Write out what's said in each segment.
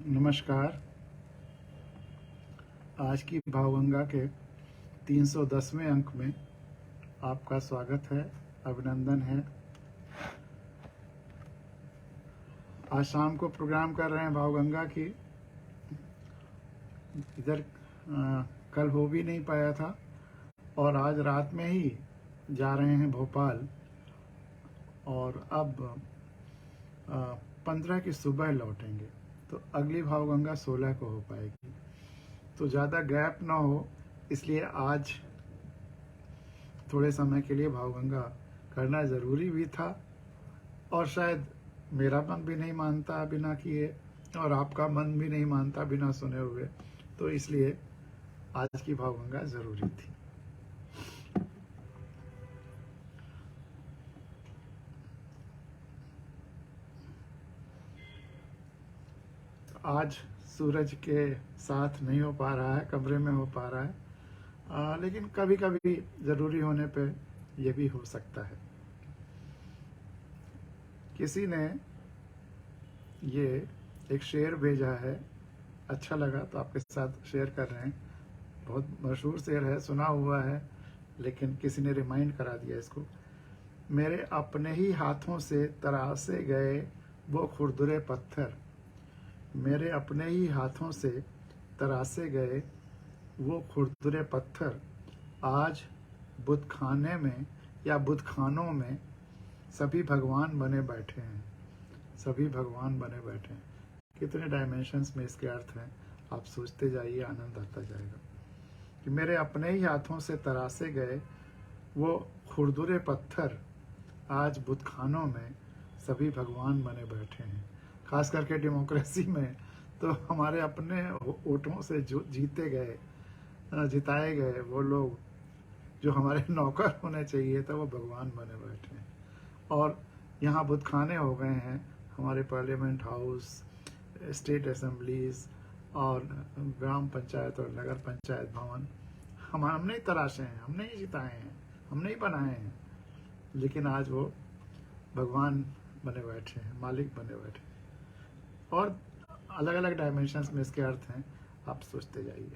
नमस्कार। आज की भावगंगा के 310वें अंक में आपका स्वागत है, अभिनंदन है। आज शाम को प्रोग्राम कर रहे हैं भावगंगा की। इधर कल हो भी नहीं पाया था और आज रात में ही जा रहे हैं भोपाल और अब 15 की सुबह लौटेंगे, तो अगली भावगंगा 16 को हो पाएगी। तो ज़्यादा गैप ना हो, इसलिए आज थोड़े समय के लिए भावगंगा करना ज़रूरी भी था और शायद मेरा मन भी नहीं मानता बिना किए और आपका मन भी नहीं मानता बिना सुने हुए, तो इसलिए आज की भावगंगा ज़रूरी थी। आज सूरज के साथ नहीं हो पा रहा है, कमरे में हो पा रहा है, लेकिन कभी कभी ज़रूरी होने पे ये भी हो सकता है। किसी ने ये एक शेर भेजा है, अच्छा लगा तो आपके साथ शेयर कर रहे हैं। बहुत मशहूर शेर है, सुना हुआ है, लेकिन किसी ने रिमाइंड करा दिया इसको। मेरे अपने ही हाथों से तरासे गए वो खुरदुरे पत्थर, मेरे अपने ही हाथों से तरासे गए वो खुरदुरे पत्थर, आज बुतखाने में या बुतखानों में सभी भगवान बने बैठे हैं, सभी भगवान बने बैठे हैं। कितने डायमेंशंस में इसके अर्थ हैं, आप सोचते जाइए, आनंद आता जाएगा। कि मेरे अपने ही हाथों से तरासे गए वो खुरदुरे पत्थर, आज बुतखानों में सभी भगवान बने बैठे हैं। खास करके डेमोक्रेसी में तो हमारे अपने वोटों से जो जीते गए, जिताए गए वो लोग जो हमारे नौकर होने चाहिए था, वो भगवान बने बैठे हैं। और यहाँ बुतखाने हो गए हैं हमारे पार्लियामेंट हाउस, स्टेट असेंबलीज और ग्राम पंचायत और नगर पंचायत भवन। हमने ही तराशे हैं, हमने ही जिताए हैं, हमने ही बनाए हैं, लेकिन आज वो भगवान बने बैठे हैं, मालिक बने बैठे हैं। और अलग अलग डायमेंशंस में इसके अर्थ हैं, आप सोचते जाइए।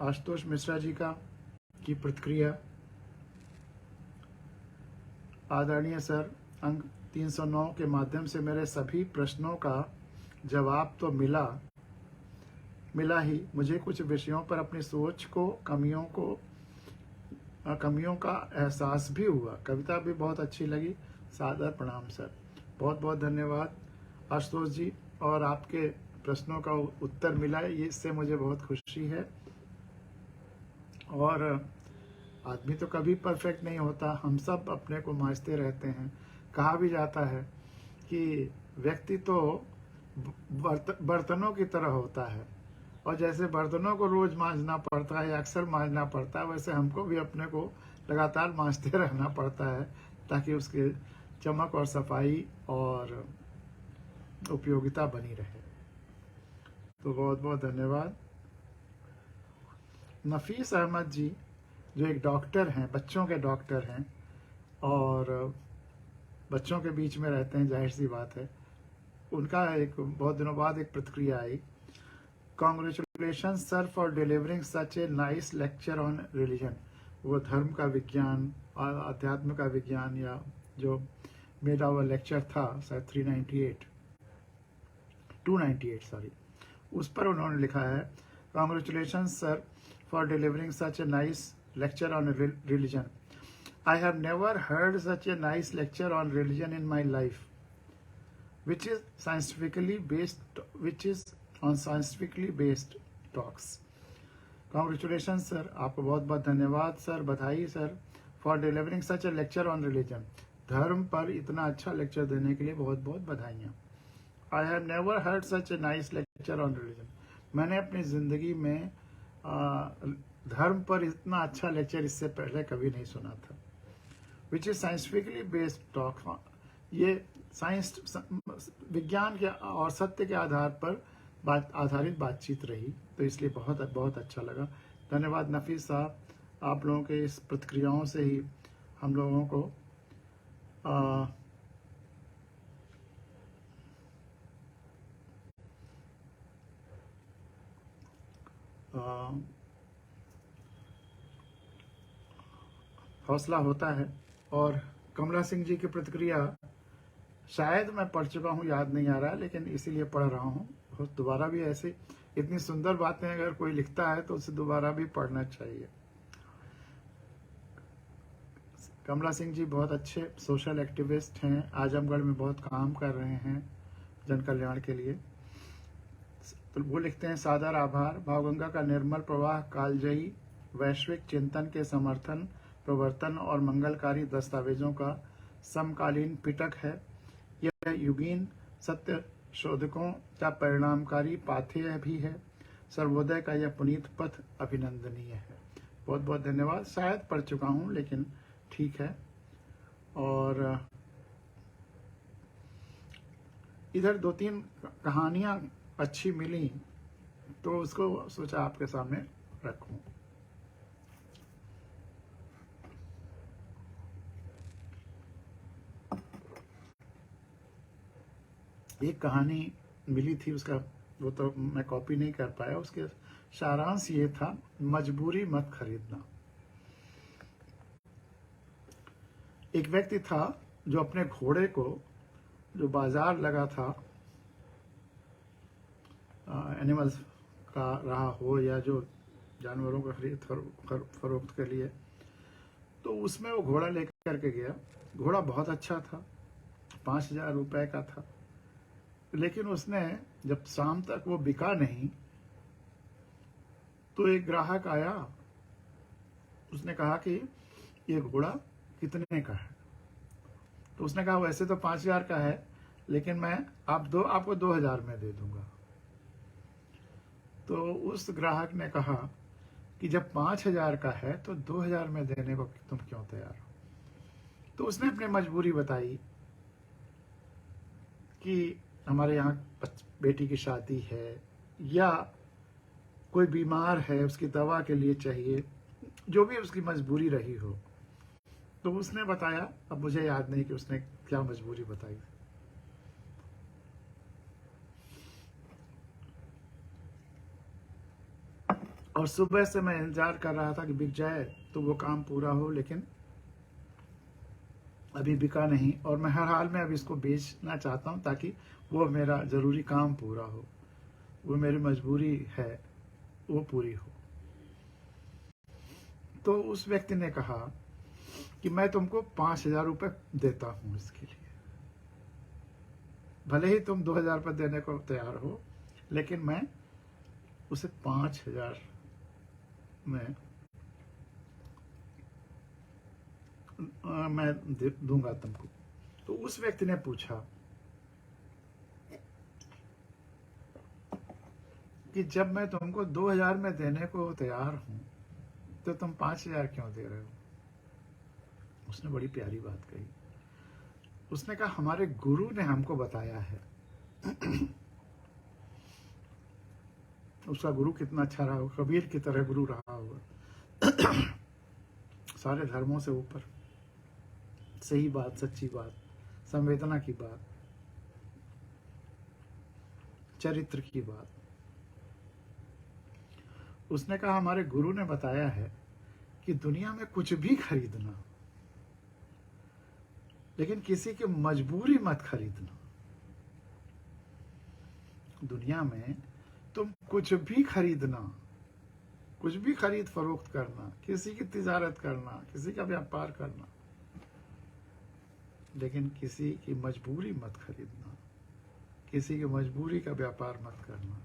आशुतोष मिश्रा जी की प्रतिक्रिया। आदरणीय सर, अंक 309 के माध्यम से मेरे सभी प्रश्नों का जवाब तो मिला ही, मुझे कुछ विषयों पर अपनी सोच को कमियों का एहसास भी हुआ। कविता भी बहुत अच्छी लगी। सादर प्रणाम सर। बहुत बहुत धन्यवाद आशुतोष जी। और आपके प्रश्नों का उत्तर मिला है, इससे मुझे बहुत खुशी है। और आदमी तो कभी परफेक्ट नहीं होता, हम सब अपने को मांझते रहते हैं। कहा भी जाता है कि व्यक्ति तो बर्तनों की तरह होता है, और जैसे बर्तनों को रोज मांजना पड़ता है, अक्सर मांजना पड़ता है, वैसे हमको भी अपने को लगातार मांजते रहना पड़ता है, ताकि उसके चमक और सफाई और उपयोगिता बनी रहे। तो बहुत बहुत धन्यवाद। नफीस अहमद जी, जो एक डॉक्टर हैं, बच्चों के डॉक्टर हैं और बच्चों के बीच में रहते हैं, जाहिर सी बात है, उनका एक बहुत दिनों बाद एक प्रतिक्रिया आई। Congratulations sir for delivering such a nice lecture on religion। वो धर्म का विज्ञान और अध्यात्म का विज्ञान या जो मेरा हुआ लेक्चर था, शायद 298 सॉरी, उस पर उन्होंने लिखा है, Congratulations sir for delivering such a nice lecture on religion। I have never heard such a nice lecture on religion in my life, which is on scientifically based talks। Congratulations sir, आपको बहुत बहुत धन्यवाद sir, बधाई sir, for delivering such a lecture on religion। धर्म पर इतना अच्छा lecture देने के लिए बहुत बहुत बधाइयाँ। I have never heard such a nice lecture on religion। मैंने अपनी ज़िंदगी में धर्म पर इतना अच्छा लेक्चर इससे पहले कभी नहीं सुना था। Which is scientifically based talk। ये साइंस, विज्ञान के और सत्य के आधार पर आधारित बातचीत रही, तो इसलिए बहुत बहुत अच्छा लगा। धन्यवाद नफीस साहब, आप लोगों के इस प्रतिक्रियाओं से ही हम लोगों को हौसला होता है। और कमला सिंह जी की प्रतिक्रिया शायद मैं पढ़ चुका हूँ, याद नहीं आ रहा है, लेकिन इसीलिए पढ़ रहा हूँ। दोबारा भी ऐसे इतनी सुंदर बातें अगर कोई लिखता है तो उसे दोबारा भी पढ़ना चाहिए। कमला सिंह जी बहुत अच्छे सोशल एक्टिविस्ट हैं, आजमगढ़ में बहुत काम कर रहे हैं जन कल्याण के लिए। तो वो लिखते हैं, सादर आभार, भावगंगा का निर्मल प्रवाह कालजयी वैश्विक चिंतन के समर्थन, प्रवर्तन और मंगलकारी दस्तावेजों का समकालीन पिटक है। यह युगीन सत्य शोधकों का परिणामकारी पाथेय भी है। सर्वोदय का यह पुनीत पथ अभिनंदनीय है। बहुत बहुत धन्यवाद। शायद पढ़ चुका हूँ लेकिन ठीक है। और इधर 2-3 कहानियां अच्छी मिली तो उसको सोचा आपके सामने रखूं। एक कहानी मिली थी, उसका वो तो मैं कॉपी नहीं कर पाया। उसके सारांश ये था, मजबूरी मत खरीदना। एक व्यक्ति था जो अपने घोड़े को, जो बाजार लगा था एनिमल्स का रहा हो या जो जानवरों का खरीद फरोख्त के लिए, तो उसमें वो घोड़ा लेकर के गया। घोड़ा बहुत अच्छा था, 5,000 रुपए का था। लेकिन उसने जब शाम तक वो बिका नहीं तो एक ग्राहक आया, उसने कहा कि ये घोड़ा कितने का है? तो उसने कहा वैसे तो 5,000 का है, लेकिन मैं आपको 2,000 में दे दूंगा। तो उस ग्राहक ने कहा कि जब 5,000 का है तो 2,000 में देने को तुम क्यों तैयार हो? तो उसने अपनी मजबूरी बताई कि हमारे यहाँ बेटी की शादी है या कोई बीमार है, उसकी दवा के लिए चाहिए, जो भी उसकी मजबूरी रही हो। तो उसने बताया, अब मुझे याद नहीं कि उसने क्या मजबूरी बताई। और सुबह से मैं इंतजार कर रहा था कि बिक जाए तो वो काम पूरा हो, लेकिन अभी बिका नहीं। और मैं हर हाल में अब इसको बेचना चाहता हूं ताकि वो मेरा जरूरी काम पूरा हो, वो मेरी मजबूरी है वो पूरी हो। तो उस व्यक्ति ने कहा कि मैं तुमको 5,000 रुपये देता हूं इसके लिए, भले ही तुम 2,000 रुपये देने को तैयार हो, लेकिन मैं उसे 5,000 में मैं दूंगा तुमको। तो उस व्यक्ति ने पूछा कि जब मैं तुमको 2,000 में देने को तैयार हूं तो तुम 5,000 क्यों दे रहे हो? उसने बड़ी प्यारी बात कही। उसने कहा हमारे गुरु ने हमको बताया है। उसका गुरु कितना अच्छा रहा हो, कबीर की तरह गुरु रहा होगा। सारे धर्मों से ऊपर, सही बात, सच्ची बात, संवेदना की बात, चरित्र की बात। उसने कहा हमारे गुरु ने बताया है कि दुनिया में कुछ भी खरीदना, लेकिन किसी की मजबूरी मत खरीदना। दुनिया में तुम कुछ भी खरीदना, कुछ भी खरीद फरोख्त करना, किसी की तिजारत करना, किसी का व्यापार करना, लेकिन किसी की मजबूरी मत खरीदना, किसी की मजबूरी का व्यापार मत करना,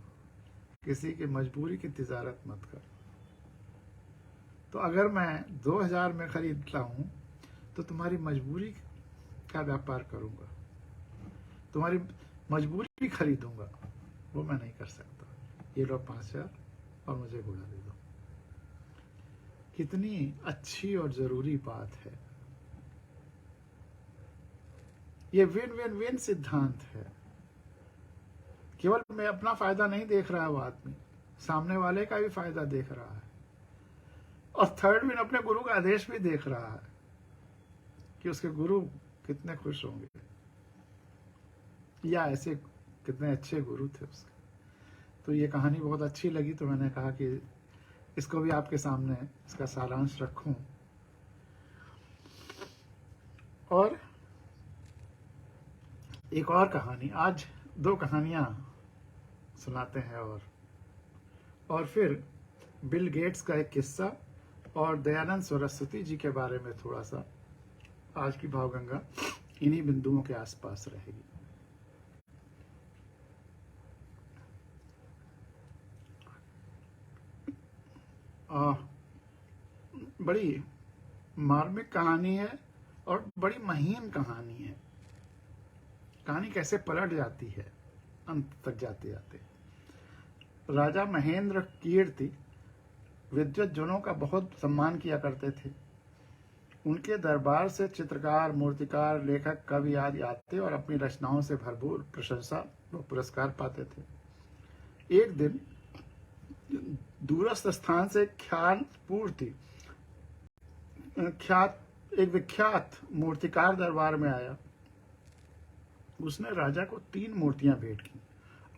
किसी की मजबूरी की तिजारत मत करना। तो अगर मैं 2,000 में खरीदता हूं तो तुम्हारी मजबूरी का व्यापार करूंगा, तुम्हारी मजबूरी खरीदूंगा, वो मैं नहीं कर सकता। ये लो 5,000 और मुझे घोड़ा दे दो। कितनी अच्छी और जरूरी बात है। ये विन विन विन सिद्धांत है। केवल मैं अपना फायदा नहीं देख रहा है वो आदमी, सामने वाले का भी फायदा देख रहा है। और थर्ड विन अपने गुरु का आदेश भी देख रहा है कि उसके गुरु कितने खुश होंगे, या ऐसे कितने अच्छे गुरु थे उसके। तो ये कहानी बहुत अच्छी लगी, तो मैंने कहा कि इसको भी आपके सामने इसका सारांश रखूं। और एक और कहानी, आज 2 कहानियां सुनाते हैं, और फिर बिल गेट्स का एक किस्सा और दयानंद सरस्वती जी के बारे में थोड़ा सा। आज की भावगंगा इन्हीं बिंदुओं के आसपास रहेगी। बड़ी मार्मिक कहानी है और बड़ी महीन कहानी है। कहानी कैसे पलट जाती है अंत तक जाते जाते। राजा महेंद्र कीर्ति विद्वत जनों का बहुत सम्मान किया करते थे। उनके दरबार से चित्रकार, मूर्तिकार, लेखक, कवि आदि आते और अपनी रचनाओं से भरपूर प्रशंसा व पुरस्कार पाते थे। एक दिन दूरस्थ स्थान से एक विख्यात मूर्तिकार दरबार में आया। उसने राजा को 3 मूर्तियां भेंट की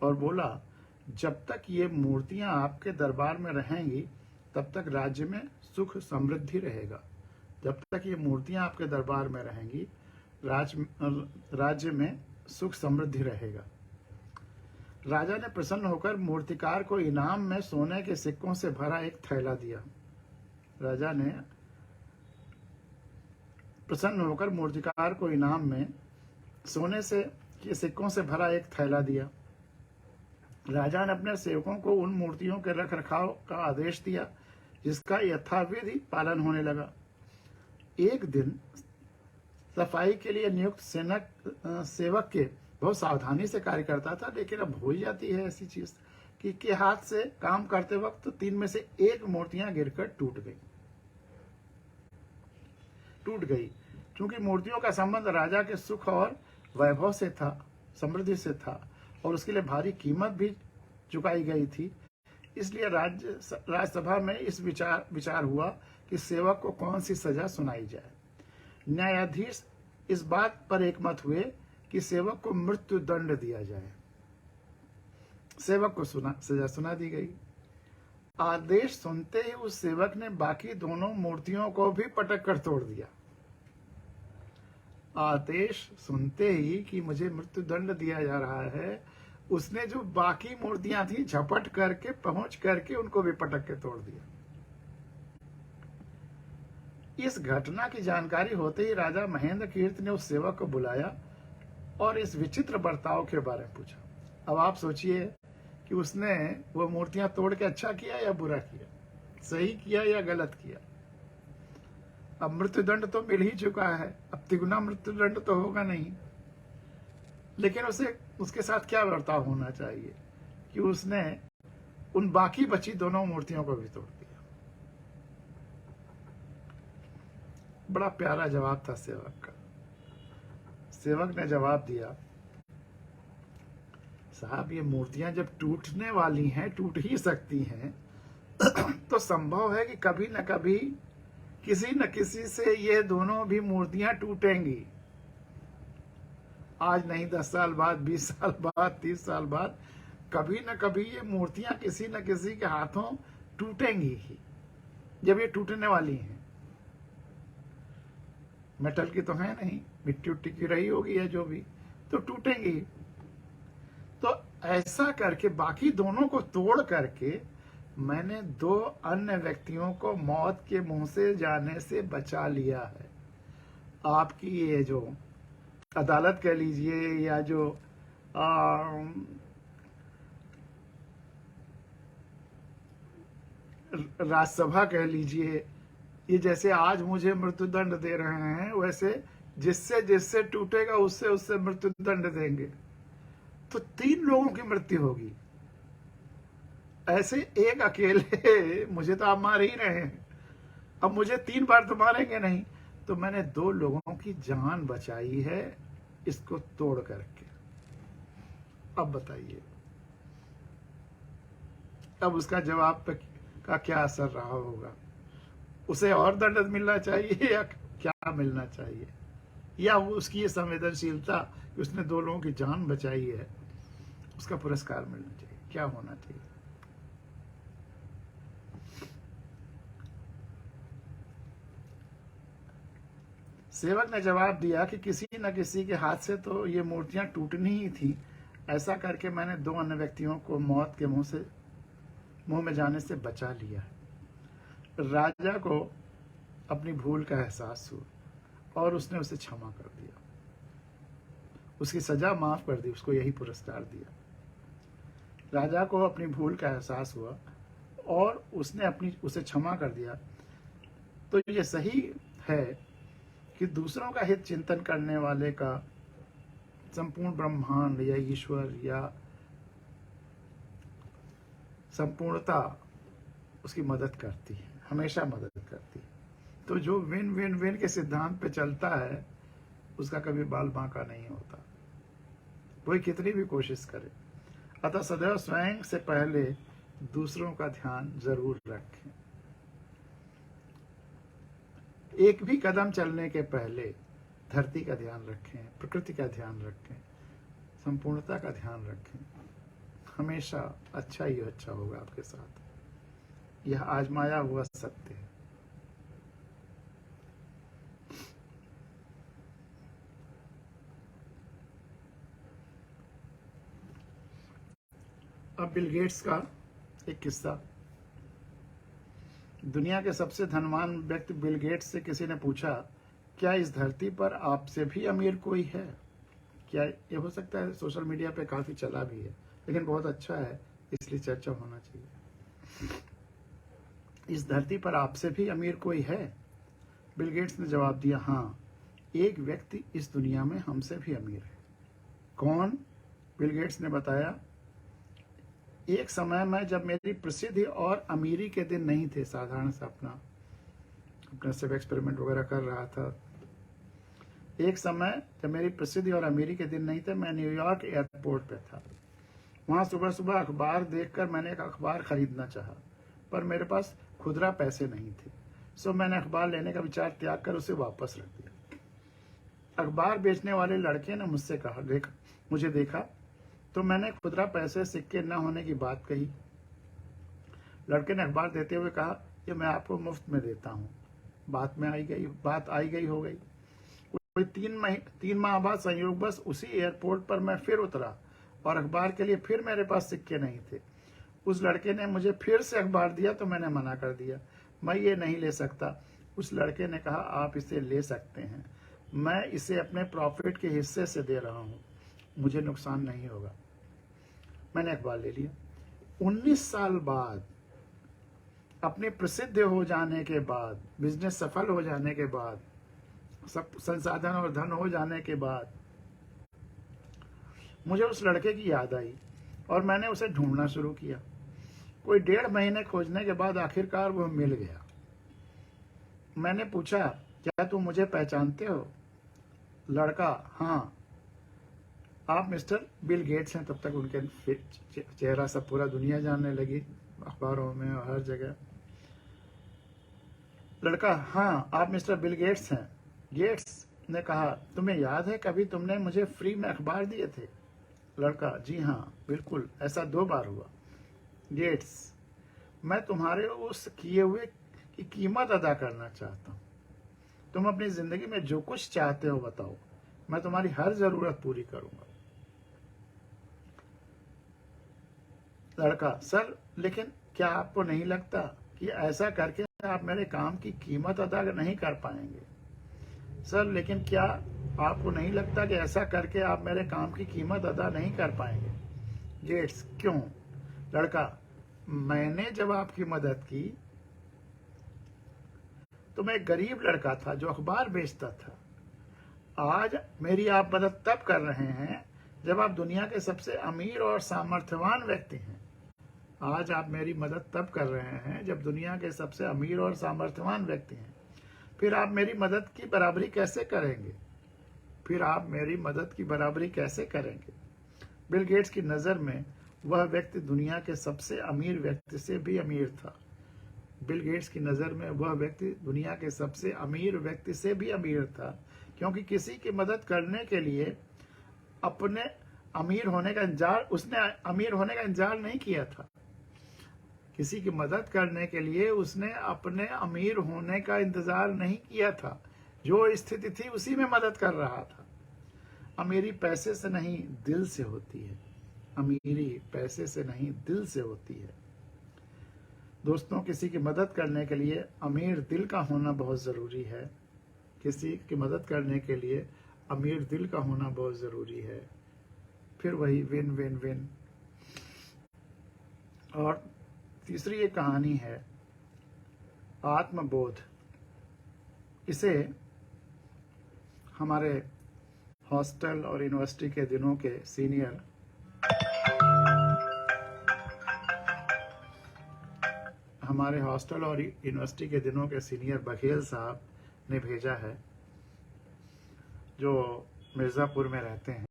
और बोला, जब तक ये मूर्तियां आपके दरबार में रहेंगी तब तक राज्य में सुख समृद्धि रहेगा। जब तक ये मूर्तियां आपके दरबार में रहेंगी राज्य में सुख समृद्धि रहेगा। राजा ने प्रसन्न होकर मूर्तिकार को इनाम में सोने के सिक्कों से भरा एक थैला दिया। राजा ने प्रसन्न होकर मूर्तिकार को इनाम में सोने के सिक्कों से भरा एक थैला दिया। राजा ने अपने सेवकों को उन मूर्तियों के रख रखाव का आदेश दिया, जिसका यथाविधि पालन होने लगा। एक दिन सफाई के लिए नियुक्त सेवक के बहुत सावधानी से कार्य करता था, लेकिन अब हो ही जाती है ऐसी चीज कि के हाथ से काम करते वक्त 3 में से 1 मूर्तियां गिरकर टूट गई। क्योंकि मूर्तियों का संबंध राजा के सुख और वैभव से था, समृद्धि से था, और उसके लिए भारी कीमत भी चुकाई गई थी। इसलिए राज्यसभा में इस विचार हुआ कि सेवक को कौन सी सजा सुनाई जाए। न्यायाधीश इस बात पर एकमत हुए कि सेवक को मृत्यु दंड दिया जाए। सेवक को सजा सुना दी गई। आदेश सुनते ही उस सेवक ने बाकी दोनों मूर्तियों को भी पटक कर तोड़ दिया। आदेश सुनते ही कि मुझे मृत्यु दंड दिया जा रहा है, उसने जो बाकी मूर्तियां थी झपट करके पहुंच करके उनको भी पटक के तोड़ दिया। इस घटना की जानकारी होते ही राजा महेंद्र कीर्ति ने उस सेवक को बुलाया और इस विचित्र बर्ताव के बारे में पूछा। अब आप सोचिए कि उसने वो मूर्तियां तोड़ के अच्छा किया या बुरा किया, सही किया या गलत किया। अब मृत्युदंड तो मिल ही चुका है, अब तिगुना मृत्युदंड तो होगा नहीं, लेकिन उसके साथ क्या बर्ताव होना चाहिए कि उसने उन बाकी बची दोनों मूर्तियों को भी तोड़ दिया। बड़ा प्यारा जवाब था सेवक का। सेवक ने जवाब दिया, साहब ये मूर्तियां जब टूटने वाली हैं, टूट ही सकती हैं, तो संभव है कि कभी न कभी किसी न किसी से ये दोनों भी मूर्तियां टूटेंगी। आज नहीं 10 साल बाद, 20 साल बाद, 30 साल बाद, कभी न कभी ये मूर्तियां किसी न किसी के हाथों टूटेंगी ही। जब ये टूटने वाली हैं, मेटल की तो है नहीं, मिट्टी उट्टी की रही होगी या जो भी, तो टूटेंगी। तो ऐसा करके बाकी दोनों को तोड़ करके मैंने 2 अन्य व्यक्तियों को मौत के मुंह से जाने से बचा लिया है। आपकी ये जो अदालत कह लीजिए या जो राज्यसभा कह लीजिए, ये जैसे आज मुझे मृत्युदंड दे रहे हैं, वैसे जिससे जिससे टूटेगा उससे उससे मृत्युदंड देंगे। तो 3 लोगों की मृत्यु होगी। ऐसे एक अकेले मुझे तो आप मार ही रहे हैं, अब मुझे 3 बार तो मारेंगे नहीं। तो मैंने 2 लोगों की जान बचाई है इसको तोड़ करके। अब बताइए, अब उसका जवाब का क्या असर रहा होगा। उसे और दंड मिलना चाहिए या क्या मिलना चाहिए, या वो उसकी ये संवेदनशीलता कि उसने 2 लोगों की जान बचाई है, उसका पुरस्कार मिलना चाहिए, क्या होना चाहिए? सेवक ने जवाब दिया कि किसी न किसी के हाथ से तो ये मूर्तियां टूटनी ही थी। ऐसा करके मैंने 2 अन्य व्यक्तियों को मौत के मुंह में जाने से बचा लिया। राजा को अपनी भूल का एहसास हुआ और उसने उसे क्षमा कर दिया, उसकी सजा माफ कर दी, उसको यही पुरस्कार दिया। राजा को अपनी भूल का एहसास हुआ और उसने उसे क्षमा कर दिया। तो ये सही है कि दूसरों का हित चिंतन करने वाले का संपूर्ण ब्रह्मांड या ईश्वर या संपूर्णता उसकी मदद करती है, हमेशा मदद करती है। तो जो विन विन विन के सिद्धांत पे चलता है उसका कभी बाल बांका नहीं होता, कोई कितनी भी कोशिश करे। अतः सदैव स्वयं से पहले दूसरों का ध्यान जरूर रखें। एक भी कदम चलने के पहले धरती का ध्यान रखें, प्रकृति का ध्यान रखें, संपूर्णता का ध्यान रखें। हमेशा अच्छा ही अच्छा होगा आपके साथ, यह आजमाया हुआ सत्य है। अब बिल गेट्स का एक किस्सा। दुनिया के सबसे धनवान व्यक्ति बिल गेट्स से किसी ने पूछा, क्या इस धरती पर आपसे भी अमीर कोई है? क्या ये हो सकता है? सोशल मीडिया पे काफी चला भी है, लेकिन बहुत अच्छा है, इसलिए चर्चा होना चाहिए। इस धरती पर आपसे भी अमीर कोई है? बिल गेट्स ने जवाब दिया, हाँ, एक व्यक्ति इस दुनिया में हमसे भी अमीर है। कौन? बिल गेट्स ने बताया, एक समय में जब मेरी प्रसिद्धि और अमीरी के दिन नहीं थे, साधारण सा अपना सिर्फ एक्सपेरिमेंट वगैरह कर रहा था। एक समय जब मेरी प्रसिद्धि और अमीरी के दिन नहीं थे, मैं न्यूयॉर्क एयरपोर्ट पे था। वहां सुबह सुबह अखबार देखकर मैंने एक अखबार खरीदना चाहा, पर मेरे पास खुदरा पैसे नहीं थे। सो मैंने अखबार लेने का विचार त्याग कर उसे वापस रख दिया। अखबार बेचने वाले लड़के ने मुझसे कहा, मुझे देखा तो मैंने खुदरा पैसे सिक्के न होने की बात कही। लड़के ने अखबार देते हुए कहा, ये मैं आपको मुफ्त में देता हूँ। बात आई गई हो गई। कोई 3 माह बाद संयोगवश उसी एयरपोर्ट पर मैं फिर उतरा और अखबार के लिए फिर मेरे पास सिक्के नहीं थे। उस लड़के ने मुझे फिर से अखबार दिया तो मैंने मना कर दिया, मैं ये नहीं ले सकता। उस लड़के ने कहा, आप इसे ले सकते हैं, मैं इसे अपने प्रॉफिट के हिस्से से दे रहा हूँ, मुझे नुकसान नहीं होगा। मैंने अखबार ले लिया। 19 साल बाद, अपने प्रसिद्ध हो जाने के बाद, बिजनेस सफल हो जाने के बाद, सब संसाधन और धन हो जाने के बाद, मुझे उस लड़के की याद आई और मैंने उसे ढूंढना शुरू किया। कोई 1.5 महीने खोजने के बाद आखिरकार वह मिल गया। मैंने पूछा, क्या तुम मुझे पहचानते हो? लड़का, हाँ, आप मिस्टर बिल गेट्स हैं। तब तक उनके चेहरा सब पूरा दुनिया जानने लगी, अखबारों में और हर जगह। लड़का, हाँ, आप मिस्टर बिल गेट्स हैं। गेट्स ने कहा, तुम्हें याद है कभी तुमने मुझे फ्री में अखबार दिए थे? लड़का, जी हाँ, बिल्कुल, ऐसा 2 बार हुआ। गेट्स, मैं तुम्हारे उस किए हुए की कीमत अदा करना चाहता हूँ। तुम अपनी जिंदगी में जो कुछ चाहते हो बताओ, मैं तुम्हारी हर जरूरत पूरी करूंगा। लड़का, सर, लेकिन क्या आपको नहीं लगता कि ऐसा करके आप मेरे काम की कीमत अदा नहीं कर पाएंगे? सर, लेकिन क्या आपको नहीं लगता कि ऐसा करके आप मेरे काम की कीमत अदा नहीं कर पाएंगे? गेट्स, क्यों? लड़का, मैंने जब आपकी मदद की तो मैं एक गरीब लड़का था जो अखबार बेचता था। आज मेरी आप मदद तब कर रहे हैं जब आप दुनिया के सबसे अमीर और सामर्थ्यवान व्यक्ति हैं। आज आप मेरी मदद तब कर रहे हैं जब दुनिया के सबसे अमीर और सामर्थ्यवान व्यक्ति हैं। फिर आप मेरी मदद की बराबरी कैसे करेंगे? बिल गेट्स की नजर में वह व्यक्ति दुनिया के सबसे अमीर व्यक्ति से भी अमीर था, बिल गेट्स की नज़र में वह व्यक्ति दुनिया के सबसे अमीर व्यक्ति से भी अमीर था, क्योंकि किसी की मदद करने के लिए अपने अमीर होने का इंतजार उसने अमीर होने का इंतजार नहीं किया था। किसी की मदद करने के लिए उसने अपने अमीर होने का इंतजार नहीं किया था। जो स्थिति थी उसी में मदद कर रहा था। अमीरी पैसे से नहीं दिल से होती है। अमीरी पैसे से नहीं दिल से होती है। दोस्तों, किसी की मदद करने के लिए अमीर दिल का होना बहुत ज़रूरी है। किसी की मदद करने के लिए अमीर दिल का होना बहुत ज़रूरी है। फिर वही विन विन विन। और तीसरी एक कहानी है आत्मबोध। इसे हमारे हॉस्टल और यूनिवर्सिटी के दिनों के सीनियर बघेल साहब ने भेजा है, जो मिर्ज़ापुर में रहते हैं।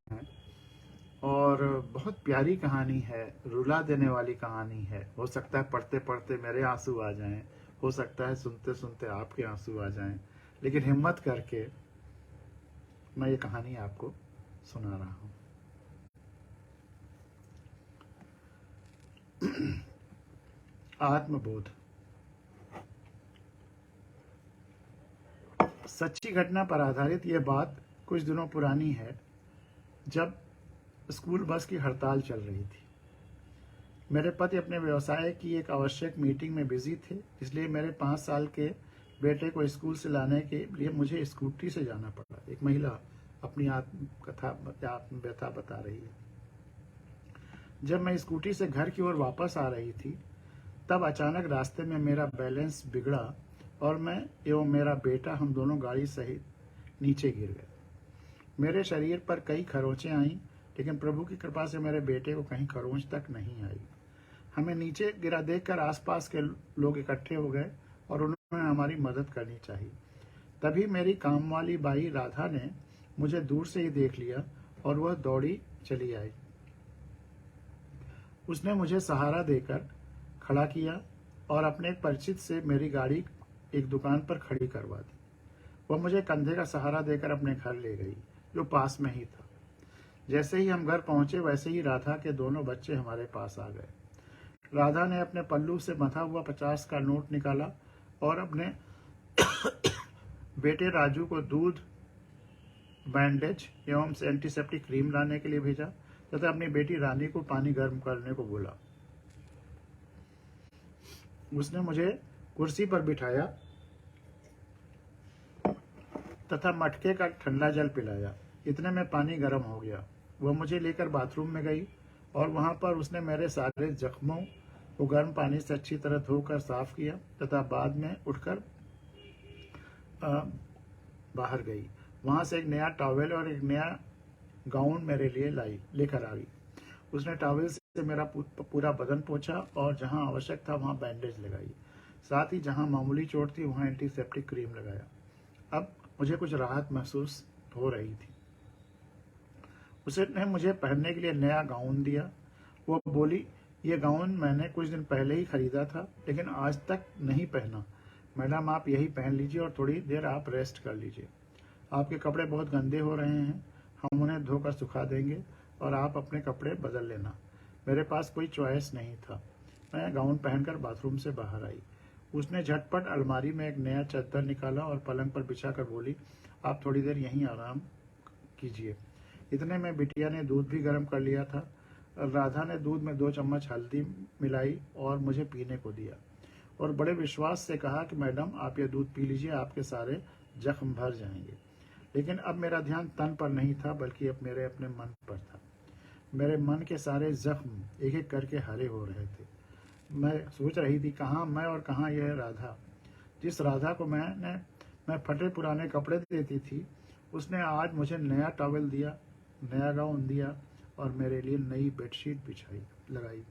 और बहुत प्यारी कहानी है, रुला देने वाली कहानी है। हो सकता है पढ़ते पढ़ते मेरे आंसू आ जाएं, हो सकता है सुनते सुनते आपके आंसू आ जाएं, लेकिन हिम्मत करके मैं ये कहानी आपको सुना रहा हूँ। आत्मबोध। सच्ची घटना पर आधारित यह बात कुछ दिनों पुरानी है, जब स्कूल बस की हड़ताल चल रही थी। मेरे पति अपने व्यवसाय की एक आवश्यक मीटिंग में बिजी थे, इसलिए मेरे 5 साल के बेटे को स्कूल से लाने के लिए मुझे स्कूटी से जाना पड़ा। एक महिला अपनी आत्मव्यथा बता रही है। जब मैं स्कूटी से घर की ओर वापस आ रही थी, तब अचानक रास्ते में मेरा बैलेंस बिगड़ा और मैं एवं मेरा बेटा हम दोनों गाड़ी सहित नीचे गिर गए। मेरे शरीर पर कई खरोंचें आईं, लेकिन प्रभु की कृपा से मेरे बेटे को कहीं खरोंच तक नहीं आई। हमें नीचे गिरा देखकर आसपास के लोग इकट्ठे हो गए और उन्होंने हमारी मदद करनी चाहिए। तभी मेरी काम वाली बाई राधा ने मुझे दूर से ही देख लिया और वह दौड़ी चली आई। उसने मुझे सहारा देकर खड़ा किया और अपने एक परिचित से मेरी गाड़ी एक दुकान पर खड़ी करवा दी। वह मुझे कंधे का सहारा देकर अपने घर ले गई, जो पास में ही था। जैसे ही हम घर पहुंचे, वैसे ही राधा के दोनों बच्चे हमारे पास आ गए। राधा ने अपने पल्लू से बंधा हुआ 50 का नोट निकाला और अपने बेटे राजू को दूध, बैंडेज एवं एंटीसेप्टिक क्रीम लाने के लिए भेजा तथा अपनी बेटी रानी को पानी गर्म करने को बोला। उसने मुझे कुर्सी पर बिठाया तथा मटके का ठंडा जल पिलाया। इतने में पानी गर्म हो गया। वह मुझे लेकर बाथरूम में गई और वहां पर उसने मेरे सारे जख्मों को गर्म पानी से अच्छी तरह धोकर साफ किया तथा बाद में उठकर बाहर गई। वहां से एक नया टॉवेल और एक नया गाउन मेरे लिए लेकर आई। उसने टॉवेल से मेरा पूरा बदन पोंछा और जहां आवश्यक था वहां बैंडेज लगाई। साथ ही जहां मामूली चोट थी वहां एंटीसेप्टिक क्रीम लगाया। अब मुझे कुछ राहत महसूस हो रही थी। उसने मुझे पहनने के लिए नया गाउन दिया। वो बोली, ये गाउन मैंने कुछ दिन पहले ही खरीदा था, लेकिन आज तक नहीं पहना। मैडम, आप यही पहन लीजिए और थोड़ी देर आप रेस्ट कर लीजिए। आपके कपड़े बहुत गंदे हो रहे हैं, हम उन्हें धोकर सुखा देंगे और आप अपने कपड़े बदल लेना। मेरे पास कोई चॉइस नहीं था। मैं गाउन पहनकर बाथरूम से बाहर आई। उसने झटपट अलमारी में एक नया चादर निकाला और पलंग पर बिछाकर बोली, आप थोड़ी देर यहीं आराम कीजिए। इतने में बिटिया ने दूध भी गर्म कर लिया था। राधा ने दूध में 2 चम्मच हल्दी मिलाई और मुझे पीने को दिया और बड़े विश्वास से कहा कि मैडम, आप ये दूध पी लीजिए, आपके सारे जख्म भर जाएंगे। लेकिन अब मेरा ध्यान तन पर नहीं था, बल्कि अब मेरे अपने मन पर था। मेरे मन के सारे जख्म एक एक करके हरे हो रहे थे। मैं सोच रही थी, कहाँ मैं और कहाँ यह राधा। जिस राधा को मैं फटे पुराने कपड़े देती थी, उसने आज मुझे नया टॉवेल दिया, नया गाउन दिया और मेरे लिए नई बेडशीट लगाई।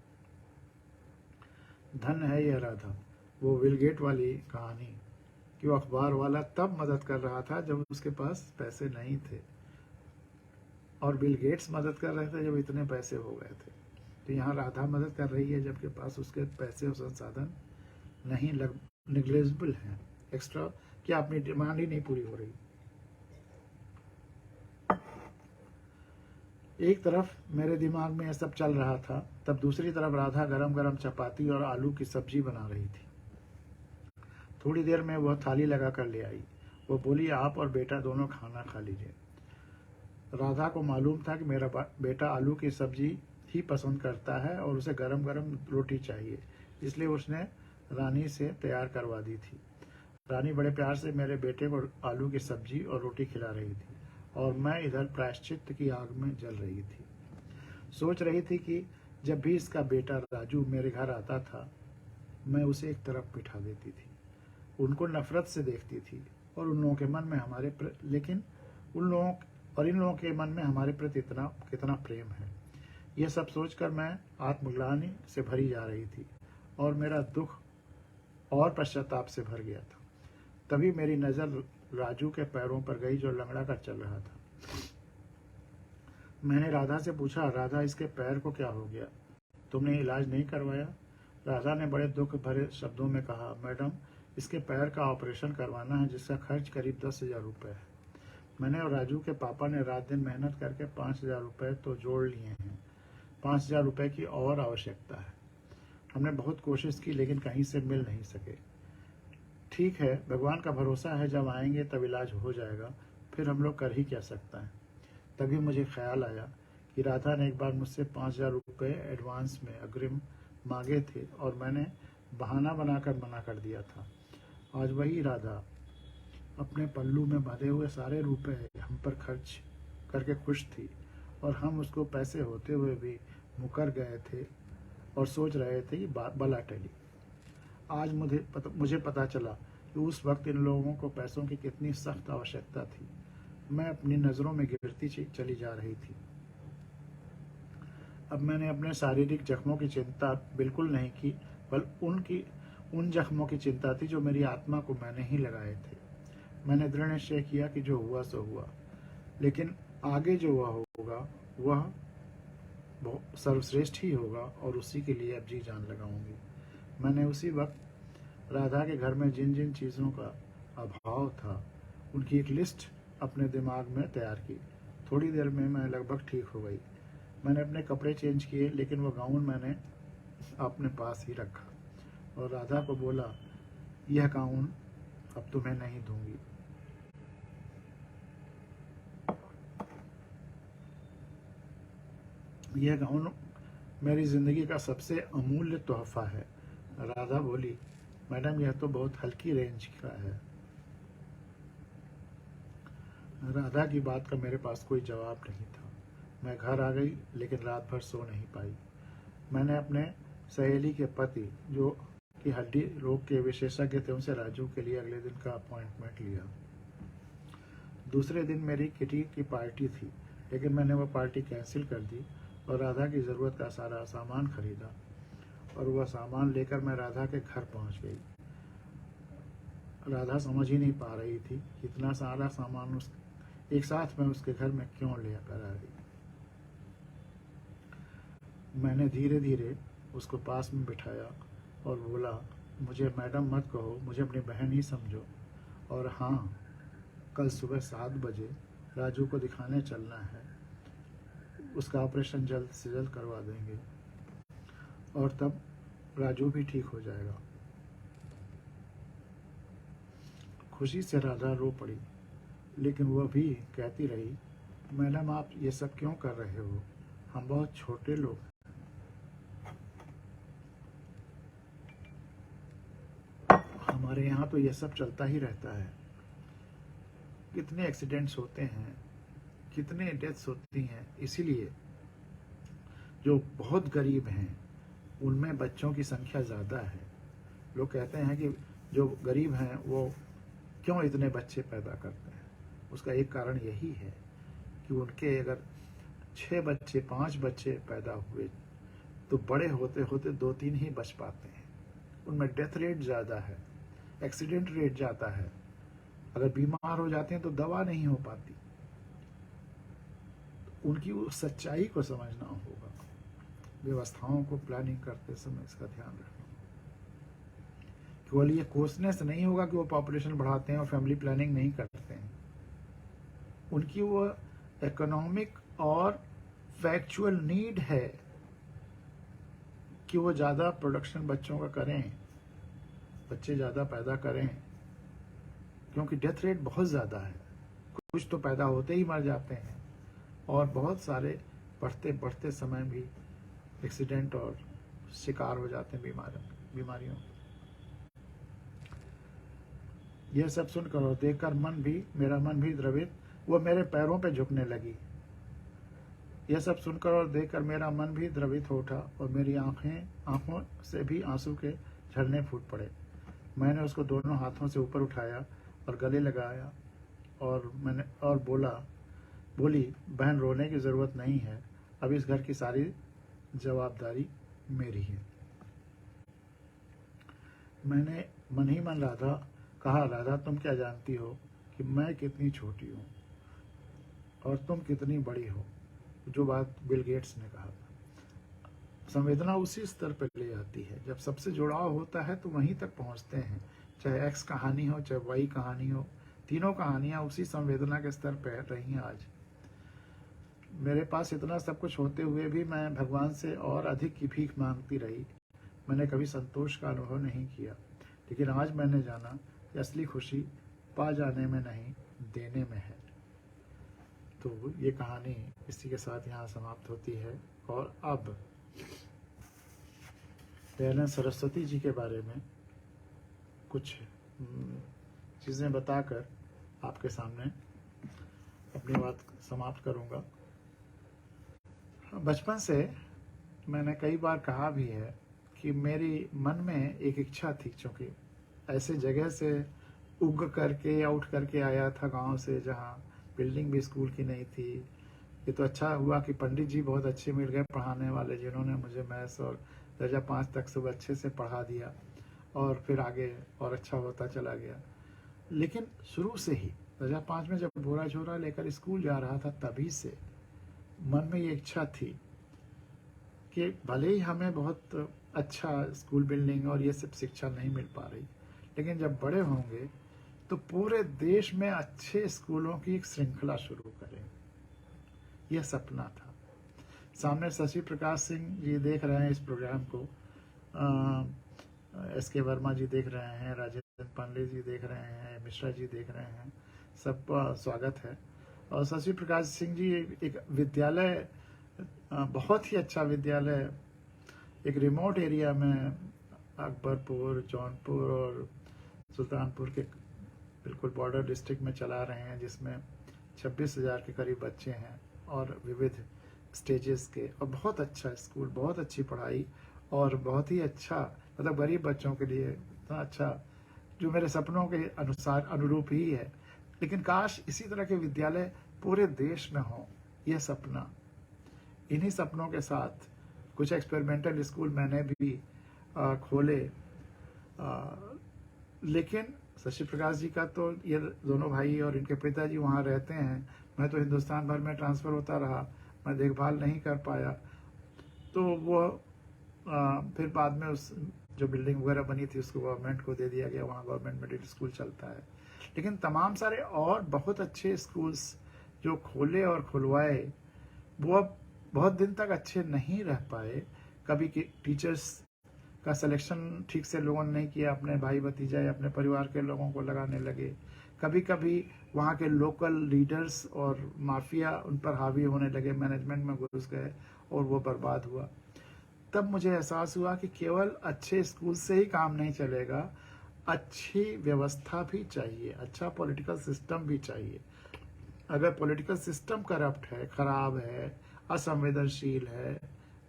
धन है यह राधा। वो विल गेट वाली कहानी कि वो अखबार वाला तब मदद कर रहा था जब उसके पास पैसे नहीं थे, और बिल गेट्स मदद कर रहे थे जब इतने पैसे हो गए थे। तो यहाँ राधा मदद कर रही है जबकि पास उसके पैसे और संसाधन नहीं निग्लेजिबल हैं, एक्स्ट्रा, कि अपनी डिमांड ही नहीं पूरी हो रही। एक तरफ मेरे दिमाग में यह सब चल रहा था, तब दूसरी तरफ राधा गरम गरम चपाती और आलू की सब्जी बना रही थी। थोड़ी देर में वह थाली लगा कर ले आई। वो बोली, आप और बेटा दोनों खाना खा लीजिए। राधा को मालूम था कि मेरा बेटा आलू की सब्जी ही पसंद करता है और उसे गरम गरम रोटी चाहिए, इसलिए उसने रानी से तैयार करवा दी थी। रानी बड़े प्यार से मेरे बेटे को आलू की सब्जी और रोटी खिला रही थी और मैं इधर प्रायश्चित की आग में जल रही थी। सोच रही थी कि जब भी इसका बेटा राजू मेरे घर आता था, मैं उसे एक तरफ बिठा देती थी, उनको नफरत से देखती थी और उन लोगों के मन में इन लोगों के मन में हमारे प्रति कितना प्रेम है। यह सब सोचकर मैं आत्मग्लानि से भरी जा रही थी और मेरा दुख और पश्चाताप से भर गया था। तभी मेरी नजर राजू के पैरों पर गई, जो लंगड़ा कर चल रहा था। मैंने राधा से पूछा, राधा, इसके पैर को क्या हो गया? तुमने इलाज नहीं करवाया? राधा ने बड़े दुख भरे शब्दों में कहा, मैडम, इसके पैर का ऑपरेशन करवाना है, जिसका खर्च करीब 10,000 रुपये है। मैंने और राजू के पापा ने रात दिन मेहनत करके 5,000 रुपये तो जोड़ लिए हैं। 5,000 रुपये की और आवश्यकता है। हमने बहुत कोशिश की, लेकिन कहीं से मिल नहीं सके। ठीक है, भगवान का भरोसा है, जब आएंगे तब इलाज हो जाएगा, फिर हम लोग कर ही क्या सकता है। तभी मुझे ख्याल आया कि राधा ने एक बार मुझसे 5,000 रुपये एडवांस में अग्रिम मांगे थे और मैंने बहाना बनाकर मना कर दिया था। आज वही राधा अपने पल्लू में बंधे हुए सारे रुपए हम पर खर्च करके खुश थी और हम उसको पैसे होते हुए भी मुकर गए थे और सोच रहे थे कि बला टली। आज मुझे पता चला कि उस वक्त इन लोगों को पैसों की कितनी सख्त आवश्यकता थी। मैं अपनी नज़रों में गिरती चली जा रही थी। अब मैंने अपने शारीरिक जख्मों की चिंता बिल्कुल नहीं की, बल्कि उन जख्मों की चिंता थी जो मेरी आत्मा को मैंने ही लगाए थे। मैंने दृढ़ निश्चय किया कि जो हुआ सो हुआ, लेकिन आगे जो होगा वह सर्वश्रेष्ठ ही होगा और उसी के लिए अब जी जान लगाऊंगी। मैंने उसी वक्त राधा के घर में जिन जिन चीज़ों का अभाव था, उनकी एक लिस्ट अपने दिमाग में तैयार की। थोड़ी देर में मैं लगभग ठीक हो गई। मैंने अपने कपड़े चेंज किए, लेकिन वह गाउन मैंने अपने पास ही रखा और राधा को बोला, यह गाउन अब तुम्हें नहीं दूंगी। यह गाउन मेरी जिंदगी का सबसे अमूल्य तोहफा है। राधा बोली, मैडम, यह तो बहुत हल्की रेंज का है। राधा की बात का मेरे पास कोई जवाब नहीं था। मैं घर आ गई, लेकिन रात भर सो नहीं पाई। मैंने अपने सहेली के पति, जो कि हड्डी रोग के विशेषज्ञ थे, उनसे राजू के लिए अगले दिन का अपॉइंटमेंट लिया। दूसरे दिन मेरी किटी की पार्टी थी, लेकिन मैंने वह पार्टी कैंसिल कर दी और राधा की ज़रूरत का सारा सामान खरीदा और वह सामान लेकर मैं राधा के घर पहुंच गई। राधा समझ ही नहीं पा रही थी कि इतना सारा सामान एक साथ में उसके घर में क्यों लेकर आ रही। मैंने धीरे धीरे उसको पास में बिठाया और बोला, मुझे मैडम मत कहो, मुझे अपनी बहन ही समझो। और हाँ, कल सुबह 7 बजे राजू को दिखाने चलना है। उसका ऑपरेशन जल्द से जल्द करवा देंगे और तब राजू भी ठीक हो जाएगा। खुशी से राधा रो पड़ी, लेकिन वह भी कहती रही, मैडम, आप ये सब क्यों कर रहे हो? हम बहुत छोटे लोग हैं। हमारे यहाँ तो ये सब चलता ही रहता है। कितने एक्सीडेंट्स होते हैं, कितने डेथ्स होती हैं। इसीलिए जो बहुत गरीब हैं उनमें बच्चों की संख्या ज़्यादा है। लोग कहते हैं कि जो गरीब हैं वो क्यों इतने बच्चे पैदा करते हैं। उसका एक कारण यही है कि उनके अगर 6 बच्चे 5 बच्चे पैदा हुए तो बड़े होते होते 2-3 ही बच पाते हैं। उनमें डेथ रेट ज़्यादा है, एक्सीडेंट रेट ज़्यादा है। अगर बीमार हो जाते हैं तो दवा नहीं हो पाती। उनकी उस सच्चाई को समझना होगा। व्यवस्थाओं को प्लानिंग करते समय इसका ध्यान रखना, केवल ये कोसने से नहीं होगा कि वो पॉपुलेशन बढ़ाते हैं और फैमिली प्लानिंग नहीं करते हैं। उनकी वो इकोनॉमिक और फैक्चुअल नीड है कि वो ज़्यादा प्रोडक्शन बच्चों का करें, बच्चे ज़्यादा पैदा करें, क्योंकि डेथ रेट बहुत ज़्यादा है। कुछ तो पैदा होते ही मर जाते हैं और बहुत सारे बढ़ते बढ़ते समय भी एक्सीडेंट और शिकार हो जाते हैं बीमारियों। यह सब सुनकर और देखकर मेरा मन भी द्रवित, वो मेरे पैरों पे झुकने लगी। यह सब सुनकर और देखकर मेरा मन भी द्रवित हो उठा और मेरी आंखों से भी आंसू के झरने फूट पड़े। मैंने उसको दोनों हाथों से ऊपर उठाया और गले लगाया और बोली, बहन रोने की जरूरत नहीं है, अब इस घर की सारी जवाबदारी मेरी है। मैंने मन ही मन कहा, राधा तुम क्या जानती हो कि मैं कितनी छोटी हूँ और तुम कितनी बड़ी हो। जो बात बिल गेट्स ने कहा था। संवेदना उसी स्तर पर ले जाती है। जब सबसे जुड़ाव होता है तो वहीं तक पहुंचते हैं, चाहे एक्स कहानी हो चाहे वाई कहानी हो, तीनों कहानियां उसी संवेदना के स्तर पर रही। आज मेरे पास इतना सब कुछ होते हुए भी मैं भगवान से और अधिक की भीख मांगती रही। मैंने कभी संतोष का अनुभव नहीं किया, लेकिन आज मैंने जाना कि असली खुशी पा जाने में नहीं, देने में है। तो ये कहानी इसी के साथ यहाँ समाप्त होती है। और अब दयानंद सरस्वती जी के बारे में कुछ चीज़ें बताकर आपके सामने अपनी बात समाप्त करूँगा। बचपन से मैंने कई बार कहा भी है कि मेरी मन में एक इच्छा थी, क्योंकि ऐसे जगह से उग करके या उठ करके आया था गांव से, जहाँ बिल्डिंग भी स्कूल की नहीं थी। ये तो अच्छा हुआ कि पंडित जी बहुत अच्छे मिल गए पढ़ाने वाले, जिन्होंने मुझे मैथ्स और दर्जा 5 तक सब अच्छे से पढ़ा दिया और फिर आगे और अच्छा होता चला गया। लेकिन शुरू से ही दर्जा 5 में जब बोरा झोरा लेकर स्कूल जा रहा था, तभी से मन में ये इच्छा थी कि भले ही हमें बहुत अच्छा स्कूल बिल्डिंग और ये सब शिक्षा नहीं मिल पा रही, लेकिन जब बड़े होंगे तो पूरे देश में अच्छे स्कूलों की एक श्रृंखला शुरू करें। यह सपना था। सामने शशि प्रकाश सिंह जी देख रहे हैं इस प्रोग्राम को, SK वर्मा जी देख रहे हैं, राजेंद्र पांडे जी देख रहे हैं, मिश्रा जी देख रहे हैं, सबका स्वागत है। और शशि प्रकाश सिंह जी एक विद्यालय, बहुत ही अच्छा विद्यालय, एक रिमोट एरिया में अकबरपुर, जौनपुर और सुल्तानपुर के बिल्कुल बॉर्डर डिस्ट्रिक्ट में चला रहे हैं, जिसमें 26,000 के करीब बच्चे हैं और विविध स्टेजेस के, और बहुत अच्छा स्कूल, बहुत अच्छी पढ़ाई और बहुत ही अच्छा, मतलब गरीब बच्चों के लिए इतना अच्छा, जो मेरे सपनों के अनुरूप ही है। लेकिन काश इसी तरह के विद्यालय पूरे देश में हो। यह सपना, इन्हीं सपनों के साथ कुछ एक्सपेरिमेंटल स्कूल मैंने भी खोले। लेकिन शशि प्रकाश जी का तो, ये दोनों भाई और इनके पिताजी वहाँ रहते हैं, मैं तो हिंदुस्तान भर में ट्रांसफ़र होता रहा, मैं देखभाल नहीं कर पाया। तो वो फिर बाद में उस जो बिल्डिंग वगैरह बनी थी उसको गवर्नमेंट को दे दिया गया, वहाँ गवर्नमेंट मिडिल स्कूल चलता है। लेकिन तमाम सारे और बहुत अच्छे स्कूल्स जो खोले और खुलवाए, वो अब बहुत दिन तक अच्छे नहीं रह पाए। कभी कि टीचर्स का सिलेक्शन ठीक से लोगों ने नहीं किया, अपने भाई भतीजा या अपने परिवार के लोगों को लगाने लगे। कभी कभी वहाँ के लोकल लीडर्स और माफिया उन पर हावी होने लगे, मैनेजमेंट में घुस गए और वो बर्बाद हुआ। तब मुझे एहसास हुआ कि केवल अच्छे स्कूल से ही काम नहीं चलेगा, अच्छी व्यवस्था भी चाहिए, अच्छा पॉलिटिकल सिस्टम भी चाहिए। अगर पॉलिटिकल सिस्टम करप्ट है, खराब है, असंवेदनशील है,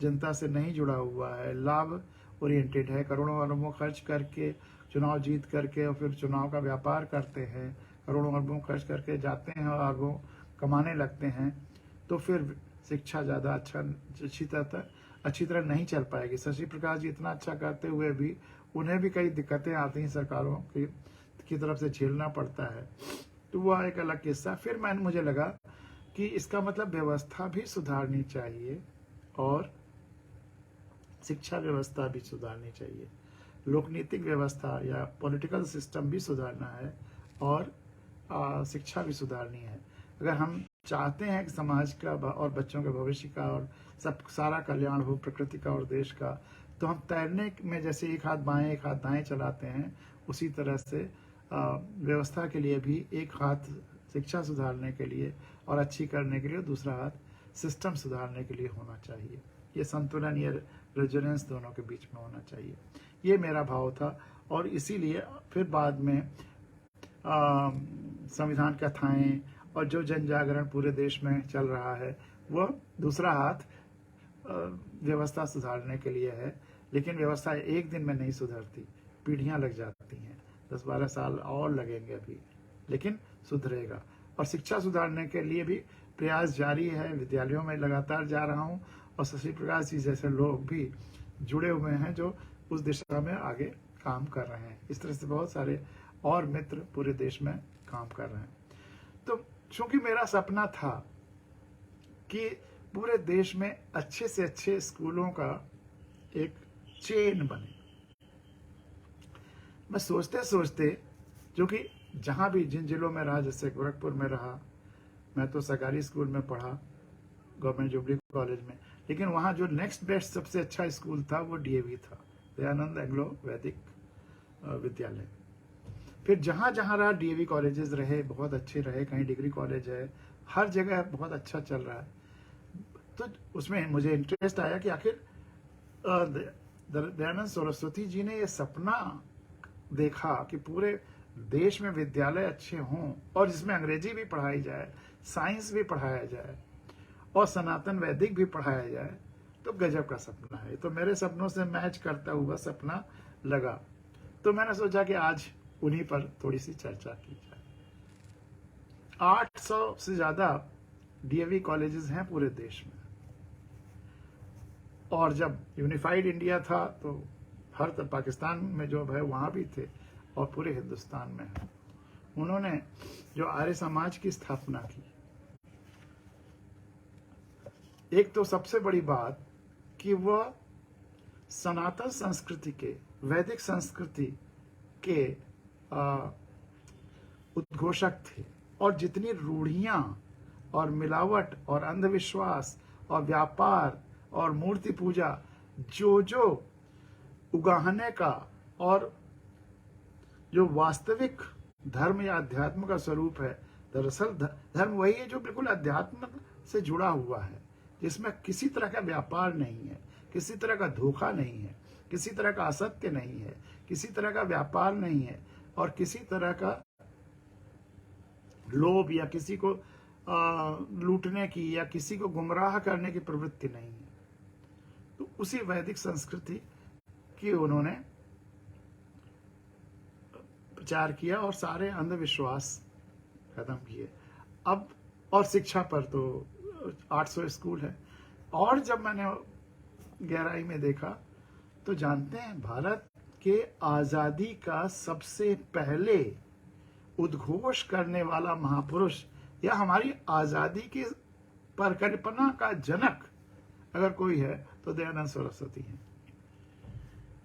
जनता से नहीं जुड़ा हुआ है, लाभ ओरिएंटेड है, करोड़ों अरबों खर्च करके चुनाव जीत करके और फिर चुनाव का व्यापार करते हैं, करोड़ों अरबों खर्च करके जाते हैं और अरबों कमाने लगते हैं, तो फिर शिक्षा ज़्यादा अच्छी तरह नहीं चल पाएगी। शशि प्रकाश जी इतना अच्छा करते हुए भी उन्हें भी कई दिक्कतें आती हैं, सरकारों की तरफ से झेलना पड़ता है। तो वह एक अलग किस्सा। फिर मुझे लगा कि इसका मतलब व्यवस्था भी सुधारनी चाहिए और शिक्षा व्यवस्था भी सुधारनी चाहिए। लोकनीतिक व्यवस्था या पॉलिटिकल सिस्टम भी सुधारना है और शिक्षा भी सुधारनी है। अगर हम चाहते हैं कि समाज का और बच्चों के भविष्य का और सब सारा कल्याण हो, प्रकृति का और देश का, तो हम तैरने में जैसे एक हाथ बाएं एक हाथ दाएं चलाते हैं, उसी तरह से व्यवस्था के लिए भी एक हाथ शिक्षा सुधारने के लिए और अच्छी करने के लिए, दूसरा हाथ सिस्टम सुधारने के लिए होना चाहिए। ये संतुलन, ये रेजोनेंस दोनों के बीच में होना चाहिए। ये मेरा भाव था। और इसीलिए फिर बाद में संविधान कथाएं और जो जन जागरण पूरे देश में चल रहा है, वो दूसरा हाथ व्यवस्था सुधारने के लिए है। लेकिन व्यवस्था एक दिन में नहीं सुधरती, पीढ़ियां लग जाती हैं, 10-12 साल और लगेंगे अभी, लेकिन सुधरेगा। और शिक्षा सुधारने के लिए भी प्रयास जारी है, विद्यालयों में लगातार जा रहा हूँ और शशि प्रकाश जी जैसे लोग भी जुड़े हुए हैं जो उस दिशा में आगे काम कर रहे हैं। इस तरह से बहुत सारे और मित्र पूरे देश में काम कर रहे हैं। तो चूंकि मेरा सपना था कि पूरे देश में अच्छे से अच्छे स्कूलों का एक चेन बने, मैं सोचते सोचते, जो कि जहां भी जिन जिलों में रहा, जैसे गोरखपुर में रहा, मैं तो सरकारी स्कूल में पढ़ा, गवर्नमेंट जुबली कॉलेज में, लेकिन वहां जो नेक्स्ट बेस्ट सबसे अच्छा स्कूल था वो डीएवी था, दयानंद एंग्लो वैदिक विद्यालय। फिर जहां जहां रहा डीएवी कॉलेजेस रहे, बहुत अच्छे रहे, कहीं डिग्री कॉलेज है, हर जगह बहुत अच्छा चल रहा है। तो उसमें मुझे इंटरेस्ट आया कि आखिर दयानंद सरस्वती जी ने ये सपना देखा कि पूरे देश में विद्यालय अच्छे हों और जिसमें अंग्रेजी भी पढ़ाई जाए, साइंस भी पढ़ाया जाए और सनातन वैदिक भी पढ़ाया जाए, तो गजब का सपना है। तो मेरे सपनों से मैच करता हुआ सपना लगा। तो मैंने सोचा कि आज उन्हीं पर थोड़ी सी चर्चा की जाए। 800 से ज्यादा डीएवी कॉलेजेस हैं पूरे देश में, और जब यूनिफाइड इंडिया था तो हर पाकिस्तान में जो है वहां भी थे और पूरे हिंदुस्तान में है। उन्होंने जो आर्य समाज की स्थापना की, एक तो सबसे बड़ी बात कि वह सनातन संस्कृति के, वैदिक संस्कृति के उद्घोषक थे, और जितनी रूढ़ियां और मिलावट और अंधविश्वास और व्यापार और मूर्ति पूजा जो उगाहने का और जो वास्तविक धर्म या अध्यात्म का स्वरूप है, दरअसल धर्म वही है जो बिल्कुल अध्यात्म से जुड़ा हुआ है, जिसमें किसी तरह का व्यापार नहीं है, किसी तरह का धोखा नहीं है, किसी तरह का असत्य नहीं है, किसी तरह का व्यापार नहीं है, और किसी तरह का लोभ या किसी को लूटने की या किसी को गुमराह करने की प्रवृत्ति नहीं है। तो उसी वैदिक संस्कृति की उन्होंने प्रचार किया और सारे अंधविश्वास खत्म किए। अब और शिक्षा पर तो 800 स्कूल है। और जब मैंने गहराई में देखा तो जानते हैं, भारत के आजादी का सबसे पहले उद्घोष करने वाला महापुरुष या हमारी आजादी की परिकल्पना का जनक अगर कोई है तो दयानंद सरस्वती हैं।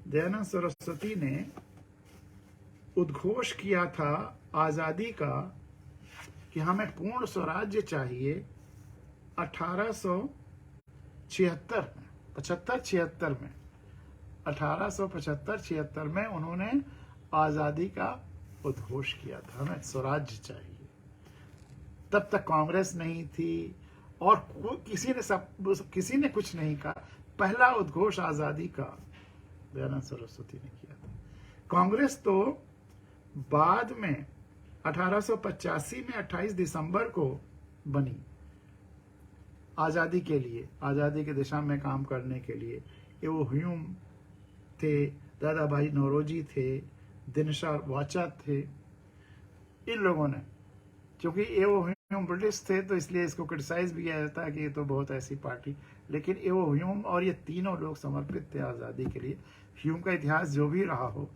दयानंद सरस्वती ने उद्घोष किया था आजादी का कि हमें पूर्ण स्वराज्य चाहिए 1875-76 में। 1875-76 में उन्होंने आजादी का उद्घोष किया था, हमें स्वराज्य चाहिए। तब तक कांग्रेस नहीं थी और किसी ने कुछ नहीं कहा। पहला उद्घोष आजादी का दयानंद सरस्वती ने किया था। कांग्रेस तो बाद में 1885 में 28 दिसंबर को बनी, आजादी के लिए, आजादी की दिशा में काम करने के लिए। एवो ह्यूम थे, दादा भाई नौरोजी थे, दिनशा वाचा थे। इन लोगों ने, क्योंकि एवो ह्यूम ब्रिटिश थे तो इसलिए इसको क्रिटिसाइज भी किया जाता है कि ये तो बहुत ऐसी पार्टी, लेकिन एवो ह्यूम और ये तीनों लोग समर्पित थे आजादी के लिए। ह्यूम का इतिहास जो भी रहा हो,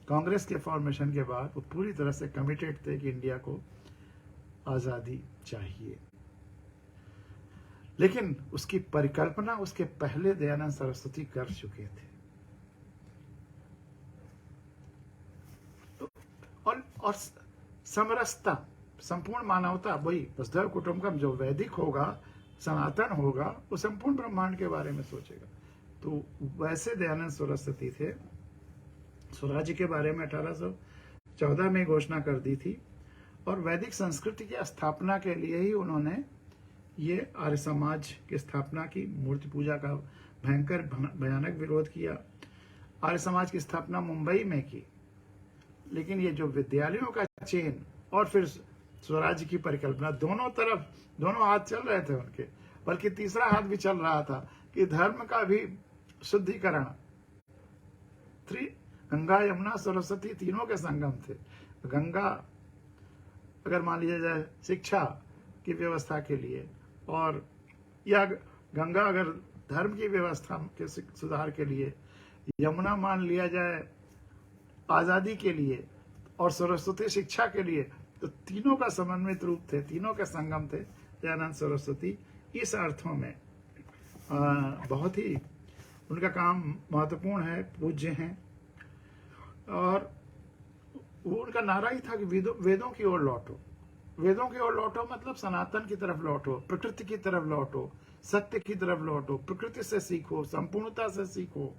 कांग्रेस के फॉर्मेशन के बाद वो पूरी तरह से कमिटेड थे कि इंडिया को आजादी चाहिए। लेकिन उसकी परिकल्पना उसके पहले दयानंद सरस्वती कर चुके थे। और समरसता, संपूर्ण मानवता, वही वसुधैव कुटुंबकम जो वैदिक होगा, सनातन होगा, वो संपूर्ण ब्रह्मांड के बारे में सोचेगा। तो वैसे दयानंद सरस्वती थे। स्वराज्य के बारे में 1814 में घोषणा कर दी थी और वैदिक संस्कृति की स्थापना के लिए ही उन्होंने ये आर्य समाज की स्थापना की। मूर्ति पूजा का भयंकर भयानक विरोध किया। आर्य समाज की स्थापना मुंबई में की, लेकिन ये जो विद्यालयों का चेन और फिर स्वराज्य की परिकल्पना, दोनों तरफ दोनों हाथ चल रहे थे उनके, बल्कि तीसरा हाथ भी चल रहा था कि धर्म का भी शुद्धिकरण। गंगा यमुना सरस्वती तीनों के संगम थे। गंगा अगर मान लिया जाए शिक्षा की व्यवस्था के लिए, और या गंगा अगर धर्म की व्यवस्था के सुधार के लिए, यमुना मान लिया जाए आजादी के लिए, और सरस्वती शिक्षा के लिए, तो तीनों का समन्वित रूप थे, तीनों के संगम थे दयानंद सरस्वती। इस अर्थों में बहुत ही उनका काम महत्वपूर्ण है, पूज्य हैं। और वो उनका नारा ही था कि वेदों की ओर लौटो। वेदों की ओर लौटो मतलब सनातन की तरफ लौटो, प्रकृति की तरफ लौटो, सत्य की तरफ लौटो, प्रकृति से सीखो, संपूर्णता से सीखो,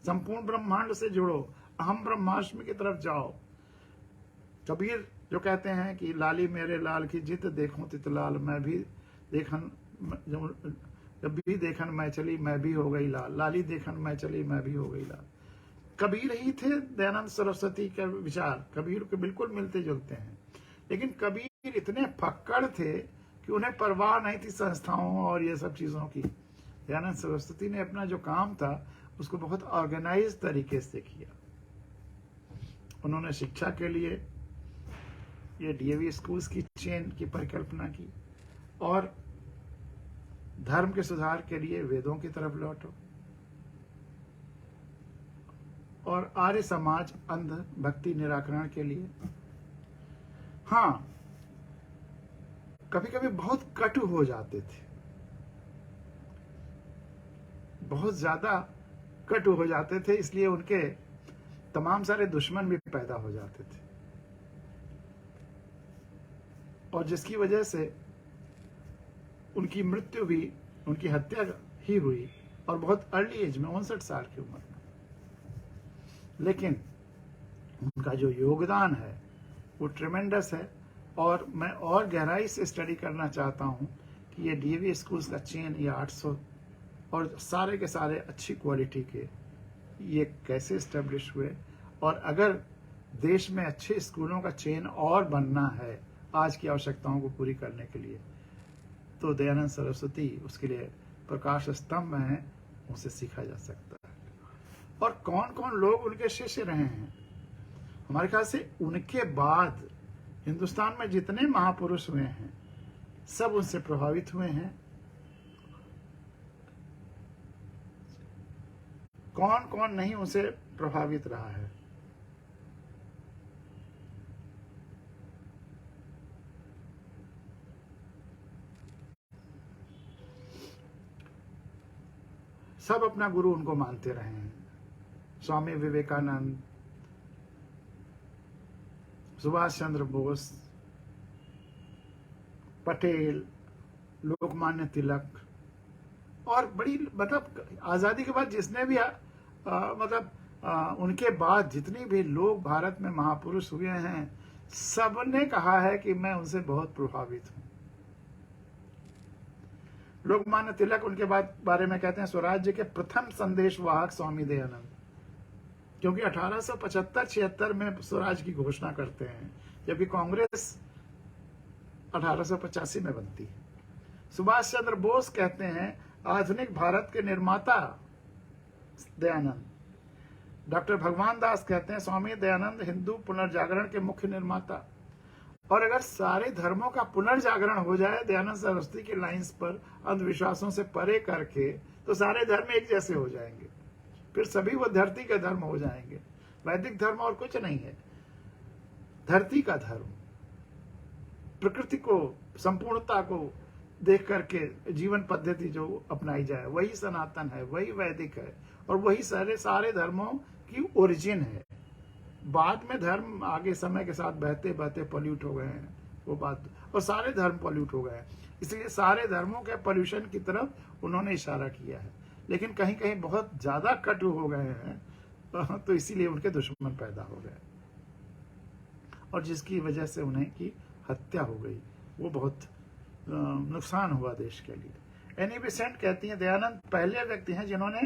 संपूर्ण ब्रह्मांड से जुड़ो, अहम ब्रह्मास्मि की तरफ जाओ। कबीर जो कहते हैं कि लाली मेरे लाल की जित देखूं तित लाल, मैं भी देखन जब भी देखन मैं चली मैं भी हो गई लाल, लाली देखन मैं चली मैं भी हो गई लाल। कबीर ही थे दयानंद सरस्वती के विचार, कबीर के बिल्कुल मिलते जुलते हैं। लेकिन कबीर इतने फक्कड़ थे कि उन्हें परवाह नहीं थी संस्थाओं और ये सब चीजों की। दयानंद सरस्वती ने अपना जो काम था उसको बहुत ऑर्गेनाइज तरीके से किया। उन्होंने शिक्षा के लिए ये डीएवी स्कूल्स की चेन की परिकल्पना की, और धर्म के सुधार के लिए वेदों की तरफ लौटो, और आर्य समाज अंध भक्ति निराकरण के लिए। हाँ, कभी कभी बहुत कटु हो जाते थे, बहुत ज्यादा कटु हो जाते थे, इसलिए उनके तमाम सारे दुश्मन भी पैदा हो जाते थे, और जिसकी वजह से उनकी मृत्यु भी, उनकी हत्या ही हुई, और बहुत अर्ली एज में, 59 साल की उम्र में। लेकिन उनका जो योगदान है वो ट्रेमेंडस है, और मैं और गहराई से स्टडी करना चाहता हूं कि ये डीएवी स्कूल्स का चेन, ये 800 और सारे के सारे अच्छी क्वालिटी के, ये कैसे स्टेब्लिश हुए। और अगर देश में अच्छे स्कूलों का चेन और बनना है आज की आवश्यकताओं को पूरी करने के लिए, तो दयानंद सरस्वती उसके लिए प्रकाश स्तंभ हैं, उनसे सीखा जा सकता है। और कौन कौन लोग उनके शिष्य रहे हैं? हमारे ख्याल से उनके बाद हिंदुस्तान में जितने महापुरुष हुए हैं सब उनसे प्रभावित हुए हैं। कौन कौन नहीं उनसे प्रभावित रहा है? सब अपना गुरु उनको मानते रहे हैं। स्वामी विवेकानंद, सुभाष चंद्र बोस, पटेल, लोकमान्य तिलक, और बड़ी मतलब आजादी के बाद जिसने भी उनके बाद जितने भी लोग भारत में महापुरुष हुए हैं, सबने कहा है कि मैं उनसे बहुत प्रभावित हूं। लोकमान्य तिलक उनके बारे में कहते हैं स्वराज्य के प्रथम संदेशवाहक स्वामी दयानंद, क्योंकि 1875-76 में स्वराज की घोषणा करते हैं, जबकि कांग्रेस 1885 में बनती है। सुभाष चंद्र बोस कहते हैं आधुनिक भारत के निर्माता दयानंद। डॉक्टर भगवान दास कहते हैं स्वामी दयानंद हिंदू पुनर्जागरण के मुख्य निर्माता। और अगर सारे धर्मों का पुनर्जागरण हो जाए दयानंद सरस्वती की लाइंस पर, अंधविश्वासों से परे करके, तो सारे धर्म एक जैसे हो जाएंगे, फिर सभी वो धरती के धर्म हो जाएंगे। वैदिक धर्म और कुछ नहीं है, धरती का धर्म, प्रकृति को, संपूर्णता को देख करके जीवन पद्धति जो अपनाई जाए वही सनातन है, वही वैदिक है, और वही सारे धर्मों की ओरिजिन है। बाद में धर्म आगे समय के साथ बहते बहते पॉल्यूट हो गए हैं, वो बात, और सारे धर्म पॉल्यूट हो गए हैं। इसलिए सारे धर्मों के पॉल्यूशन की तरफ उन्होंने इशारा किया है, लेकिन कहीं कहीं बहुत ज्यादा कटु हो गए हैं, तो इसीलिए उनके दुश्मन पैदा हो गए और जिसकी वजह से उन्हें की हत्या हो गई। वो बहुत नुकसान हुआ देश के लिए। एनी बेसेंट कहती हैं दयानंद पहले व्यक्ति हैं जिन्होंने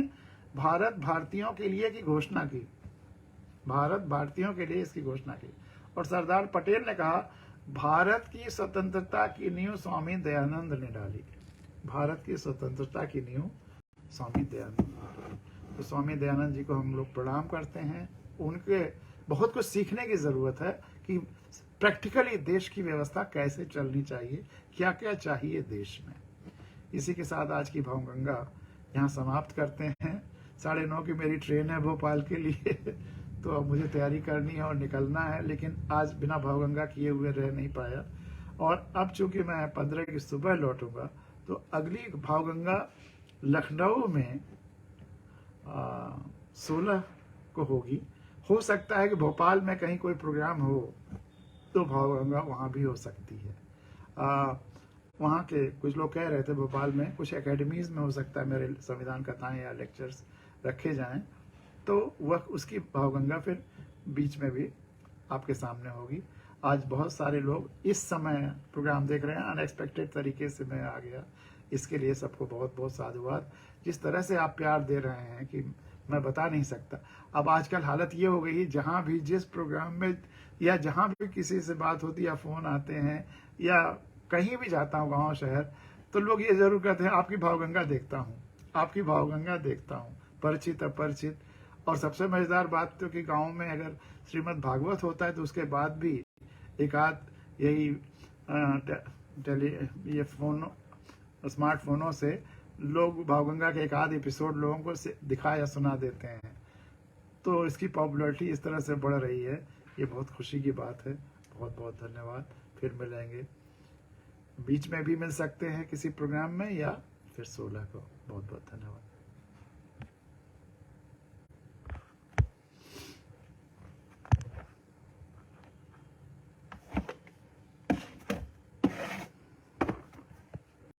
भारत भारतीयों के लिए की घोषणा की, भारत भारतीयों के लिए इसकी घोषणा की। और सरदार पटेल ने कहा भारत की स्वतंत्रता की नींव स्वामी दयानंद ने डाली, भारत की स्वतंत्रता की नींव स्वामी दयानंद। तो स्वामी दयानंद जी को हम लोग प्रणाम करते हैं। उनके बहुत कुछ सीखने की जरूरत है कि प्रैक्टिकली देश की व्यवस्था कैसे चलनी चाहिए, क्या क्या चाहिए देश में। इसी के साथ आज की भावगंगा यहाँ समाप्त करते हैं। 9:30 की मेरी ट्रेन है भोपाल के लिए तो अब मुझे तैयारी करनी है और निकलना है, लेकिन आज बिना भावगंगा किए हुए रह नहीं पाया। और अब चूंकि मैं 15 की सुबह लौटूंगा तो अगली भावगंगा लखनऊ में 16 को होगी। हो सकता है कि भोपाल में कहीं कोई प्रोग्राम हो तो भावगंगा वहाँ भी हो सकती है। वहाँ के कुछ लोग कह रहे थे भोपाल में कुछ एकेडमीज में हो सकता है मेरे संविधान कथाएं या लेक्चर्स रखे जाएं, तो वह उसकी भावगंगा फिर बीच में भी आपके सामने होगी। आज बहुत सारे लोग इस समय प्रोग्राम देख रहे हैं, अनएक्सपेक्टेड तरीके से मैं आ गया, इसके लिए सबको बहुत बहुत साधुवाद। जिस तरह से आप प्यार दे रहे हैं कि मैं बता नहीं सकता। अब आजकल हालत ये हो गई, जहाँ भी जिस प्रोग्राम में या जहाँ भी किसी से बात होती है या फोन आते हैं या कहीं भी जाता हूँ गाँव शहर, तो लोग ये जरूर कहते हैं आपकी भावगंगा देखता हूँ, आपकी भावगंगा देखता हूँ, परिचित अपरिचित। और सबसे मजेदार बात तो कि गाँव में अगर श्रीमद् भागवत होता है तो उसके बाद भी एक आध यही ये फोन स्मार्टफोनों से लोग भावगंगा के एक आध एपिसोड लोगों को दिखा या सुना देते हैं। तो इसकी पॉपुलैरिटी इस तरह से बढ़ रही है, ये बहुत खुशी की बात है। बहुत बहुत धन्यवाद। फिर मिलेंगे, बीच में भी मिल सकते हैं किसी प्रोग्राम में या फिर 16 को। बहुत बहुत धन्यवाद।